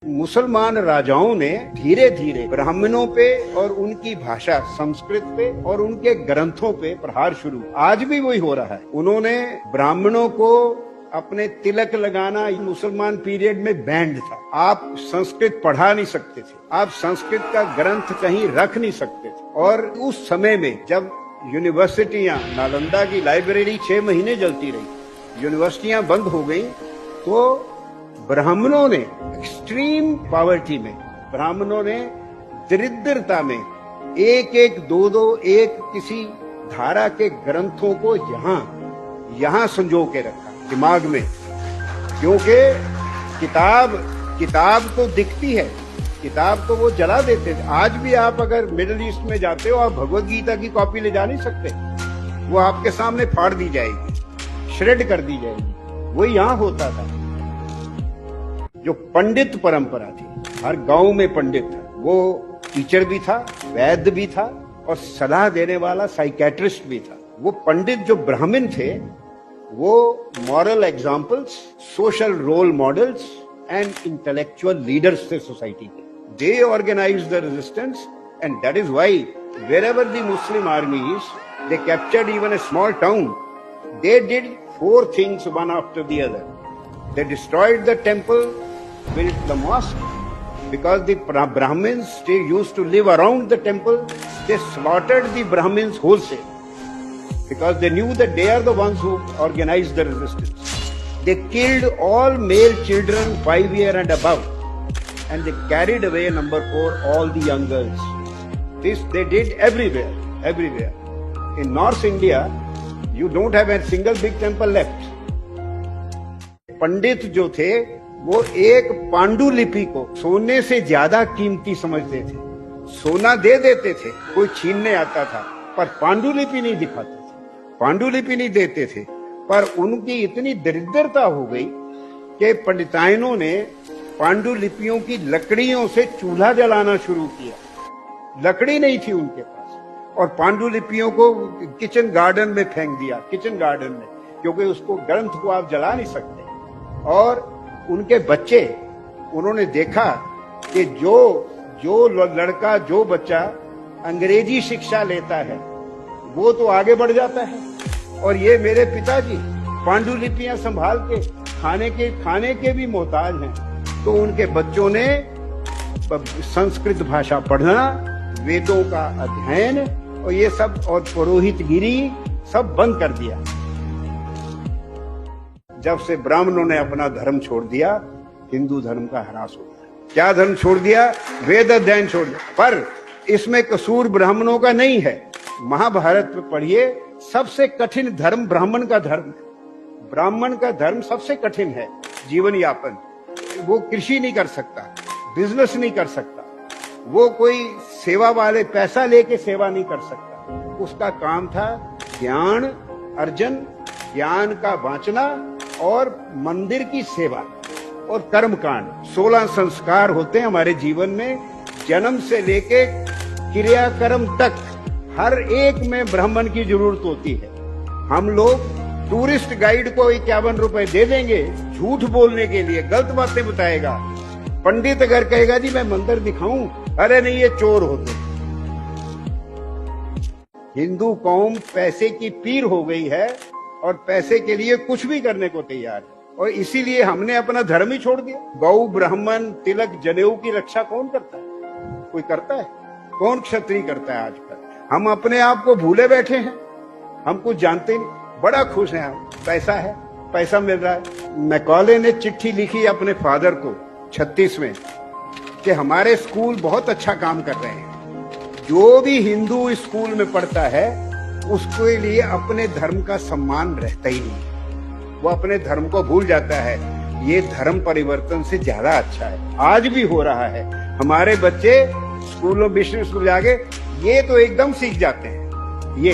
मुसलमान राजाओं ने धीरे धीरे ब्राह्मणों पे और उनकी भाषा संस्कृत पे और उनके ग्रंथों पे प्रहार शुरू। आज भी वही हो रहा है। उन्होंने ब्राह्मणों को अपने तिलक लगाना मुसलमान पीरियड में बैंड था। आप संस्कृत पढ़ा नहीं सकते थे, आप संस्कृत का ग्रंथ कहीं रख नहीं सकते थे। और उस समय में जब यूनिवर्सिटियां, नालंदा की लाइब्रेरी 6 महीने जलती रही, यूनिवर्सिटियां बंद हो गई, तो ब्राह्मणों ने एक्सट्रीम पॉवर्टी में, ब्राह्मणों ने दरिद्रता में एक एक दो एक किसी धारा के ग्रंथों को यहाँ संजो के रखा दिमाग में। क्योंकि किताब तो दिखती है, किताब तो वो जला देते थे। आज भी आप अगर मिडिल ईस्ट में जाते हो, आप भगवत गीता की कॉपी ले जा नहीं सकते, वो आपके सामने फाड़ दी जाएगी, श्रेड कर दी जाएगी। वो यहाँ होता था। जो पंडित परंपरा थी, हर गांव में पंडित था, वो टीचर भी था, वैद्य भी था और सलाह देने वाला साइकेट्रिस्ट भी था। वो पंडित जो ब्राह्मण थे, वो moral examples, social role models and intellectual leaders थे सोसाइटी के। They organize the resistance and that is why wherever the Muslim armies, they captured even a small town, they did 4 things one after the other. They destroyed the temple, built the mosque, because the Brahmins used to live around the temple. They slaughtered the Brahmins wholesale because they knew that they are the ones who organized the resistance. They killed all male children 5 years and above, and they carried away, number 4, all the young girls. This they did everywhere. In North India, you don't have a single big temple left. पंडित जो थे, वो एक पांडुलिपि को सोने से ज्यादा कीमती समझते थे। सोना दे देते थे, कोई छीनने आता था, पर पांडुलिपि नहीं दिखाते थे, पांडुलिपि नहीं देते थे। पर उनकी इतनी दरिद्रता हो गई कि पंडिताइनों ने पांडुलिपियों की लकड़ियों से चूल्हा जलाना शुरू किया। लकड़ी नहीं थी उनके पास, और पांडुलिपियों को किचन गार्डन में फेंक दिया, किचन गार्डन में, क्योंकि उसको ग्रंथ को आप जला नहीं सकते। और उनके बच्चे, उन्होंने देखा कि जो लड़का, जो बच्चा अंग्रेजी शिक्षा लेता है, वो तो आगे बढ़ जाता है। और ये मेरे पिताजी पांडुलिपियां संभाल के खाने के भी मोहताज हैं। तो उनके बच्चों ने संस्कृत भाषा पढ़ना, वेदों का अध्ययन और ये सब, और पुरोहितगिरी सब बंद कर दिया। जब से ब्राह्मणों ने अपना धर्म छोड़ दिया, हिंदू धर्म का ह्रास हो गया। क्या धर्म छोड़ दिया? वेद अध्ययन छोड़ दिया। पर इसमें कसूर ब्राह्मणों का नहीं है। महाभारत में पढ़िए, सबसे कठिन धर्म ब्राह्मण का धर्म है। ब्राह्मण का धर्म सबसे कठिन है जीवन यापन। वो कृषि नहीं कर सकता, बिजनेस नहीं कर सकता, वो कोई सेवा वाले पैसा लेके सेवा नहीं कर सकता। उसका काम था ज्ञान अर्जन, ज्ञान का बांचना और मंदिर की सेवा और कर्मकांड। 16 संस्कार होते हैं हमारे जीवन में, जन्म से लेके क्रियाकर्म तक हर एक में ब्राह्मण की जरूरत होती है। हम लोग टूरिस्ट गाइड को 51 रुपए दे देंगे झूठ बोलने के लिए, गलत बातें बताएगा। पंडित अगर कहेगा जी मैं मंदिर दिखाऊं, अरे नहीं ये चोर होते। हिंदू कौम पैसे की पीर हो गई है और पैसे के लिए कुछ भी करने को तैयार है, और इसीलिए हमने अपना धर्म ही छोड़ दिया। गौ, ब्राह्मण, तिलक, जनेऊ की रक्षा कौन करता है? कोई करता है? कौन क्षत्रिय करता है आजकल? हम अपने आप को भूले बैठे हैं, हम कुछ जानते नहीं। बड़ा खुश हैं हम, पैसा है, पैसा मिल रहा है। मैकॉले ने चिट्ठी लिखी अपने फादर को 36 में कि हमारे स्कूल बहुत अच्छा काम कर रहे हैं। जो भी हिंदू स्कूल में पढ़ता है, उसके लिए अपने धर्म का सम्मान रहता ही नहीं, वो अपने धर्म को भूल जाता है। ये धर्म परिवर्तन से ज्यादा अच्छा है। आज भी हो रहा है। हमारे बच्चे स्कूलों, मिशन स्कूल जाके ये तो एकदम सीख जाते हैं। ये